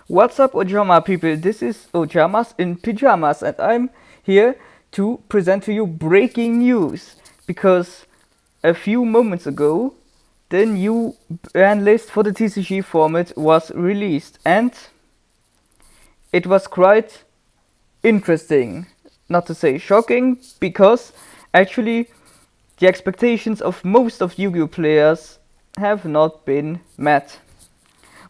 What's up, Ojama people? This is Ojamas in Pyjamas, and I'm here to present to you breaking news because a few moments ago the new ban list for the TCG format was released, and it was quite interesting, not to say shocking, because actually the expectations of most of Yu-Gi-Oh players have not been met.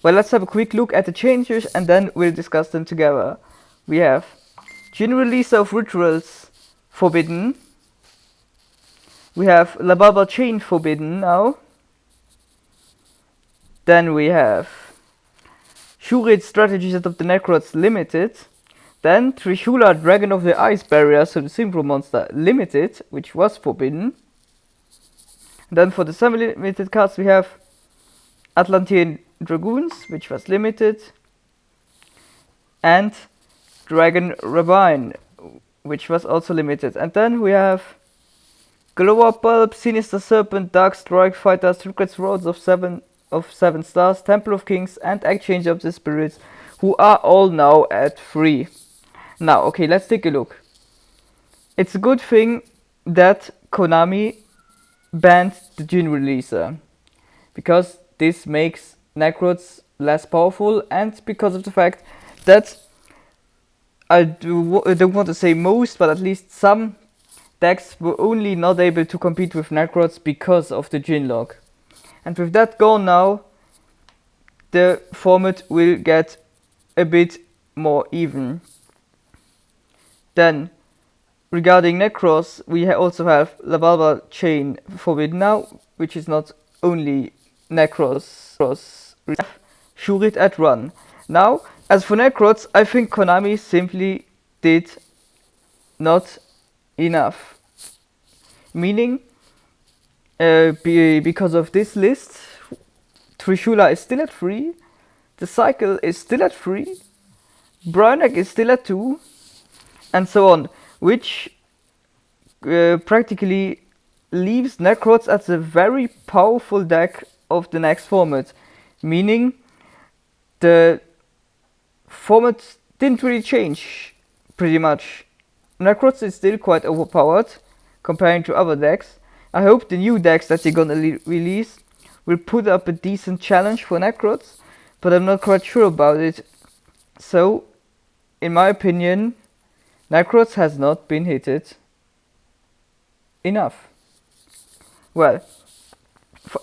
Well, let's have a quick look at the changes and then we'll discuss them together. We have Gin release of rituals forbidden. We have Lababa chain forbidden now. Then we have Shurit strategies of the Necrots limited. Then Trishula Dragon of the Ice Barrier, so the Synchro monster limited, which was forbidden. Then for the semi-limited cards we have Atlantean Dragoons, which was limited, and Dragon Rabine, which was also limited. And then we have Glow Up Bulb, Sinister Serpent, Dark Strike Fighter, Secret Roads of 7 stars, Temple of Kings, and Exchange of the Spirits, who are all now at 3. Now, okay, let's take a look. It's a good thing that Konami banned the Jin releaser, because this makes Necrots less powerful, and because of the fact that I don't want to say most, but at least some decks were only not able to compete with Necrots because of the Jin lock. And with that gone now, the format will get a bit more even. Then, regarding Necros, we also have Lavalva Chain forbidden now, which is not only Necros. Shurit at run. Now, as for Necrots, I think Konami simply did not enough. Meaning, because of this list, Trishula is still at 3, the Cycle is still at 3, Brownek is still at 2, and so on, which practically leaves Necrots as a very powerful deck of the next format, meaning the format didn't really change pretty much. Necrots is still quite overpowered comparing to other decks. I hope the new decks that they're gonna release will put up a decent challenge for Necrots, but I'm not quite sure about it. So, in my opinion, Necrots has not been hitted enough. Well,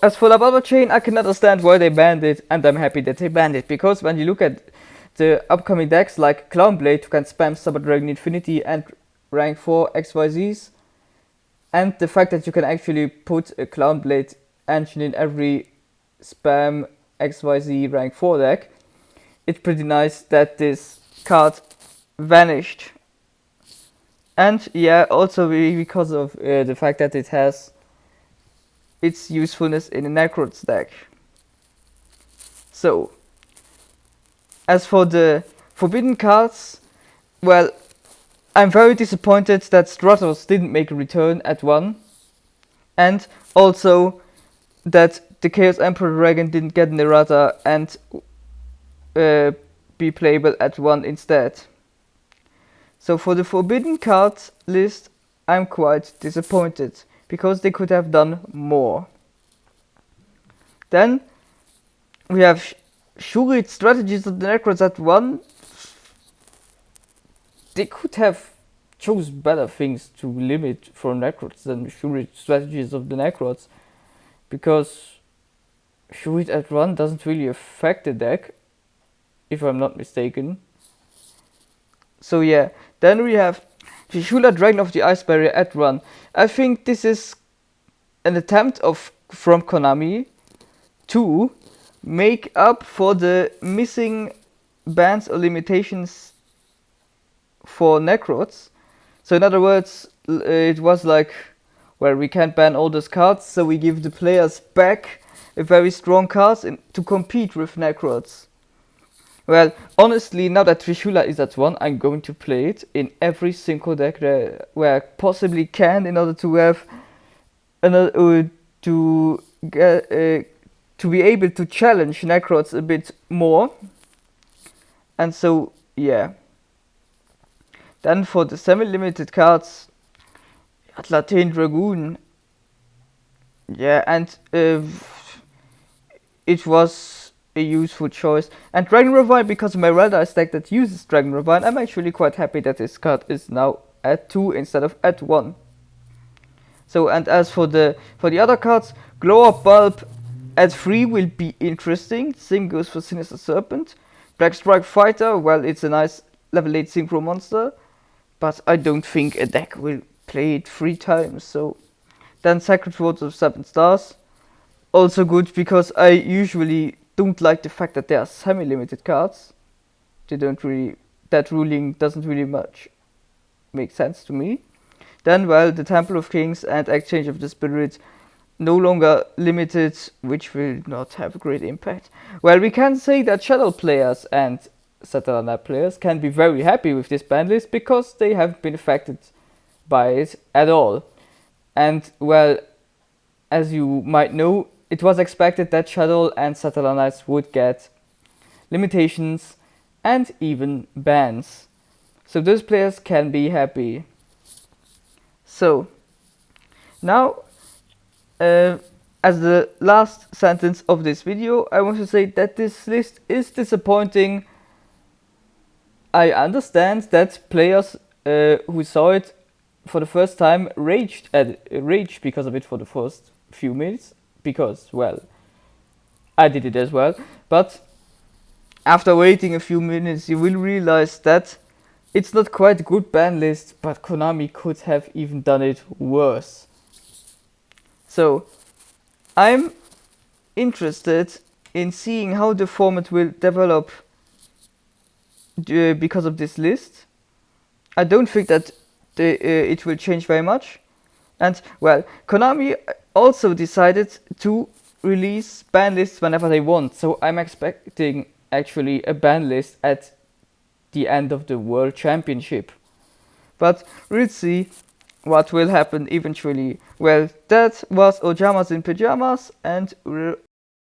as for Lababa Chain, I can understand why they banned it, and I'm happy that they banned it, because when you look at the upcoming decks like Clownblade, who can spam Super Dragon Infinity and rank 4 XYZs, and the fact that you can actually put a Clownblade engine in every spam XYZ rank 4 deck, it's pretty nice that this card vanished. And yeah, also because of the fact that it has its usefulness in a Necrots deck. So, as for the forbidden cards, well, I'm very disappointed that Stratos didn't make a return at 1, and also that the Chaos Emperor Dragon didn't get an errata and be playable at 1 instead. So for the forbidden card list, I'm quite disappointed, because they could have done more. Then we have Shurit strategies of the Necrots at 1. They could have chose better things to limit for Necrots than Shurit strategies of the Necrots, because Shurit at 1 doesn't really affect the deck, if I'm not mistaken. So yeah, then we have Trishula Dragon of the Ice Barrier at 1. I think this is an attempt from Konami to make up for the missing bans or limitations for Necrots. So in other words, it was like, well, we can't ban all those cards, so we give the players back a very strong cards to compete with Necrots. Well, honestly, now that Trishula is at 1, I'm going to play it in every single deck where I possibly can, in order to have another to be able to challenge Necrots a bit more. And so, yeah. Then for the semi-limited cards, Atlatane Dragoon. Yeah, and it was a useful choice. And Dragon Ravine, because of my red eye stack that uses Dragon Ravine, I'm actually quite happy that this card is now at 2 instead of at 1. So, and as for the other cards, Glow Up Bulb at 3 will be interesting. Same goes for Sinister Serpent. Black Strike Fighter, well, it's a nice level 8 synchro monster, but I don't think a deck will play it 3 times. So then Sacred Words of 7 Stars, also good because I usually don't like the fact that they are semi-limited cards. They don't really, that ruling doesn't really much make sense to me. Then, well, the Temple of Kings and Exchange of the Spirit, no longer limited, which will not have a great impact. Well, we can say that Shadow players and Saturna players can be very happy with this ban list because they haven't been affected by it at all. And, well, as you might know, it was expected that Shadow and Saturnites would get limitations and even bans. So those players can be happy. So, now, as the last sentence of this video, I want to say that this list is disappointing. I understand that players who saw it for the first time raged because of it for the first few minutes, because, well, I did it as well. But after waiting a few minutes, you will realize that it's not quite a good ban list, but Konami could have even done it worse. So, I'm interested in seeing how the format will develop because of this list. I don't think that it will change very much. And, well, Konami also decided to release ban lists whenever they want. So I'm expecting actually a ban list at the end of the World Championship. But we'll see what will happen eventually. Well, that was Ojamas in Pyjamas, and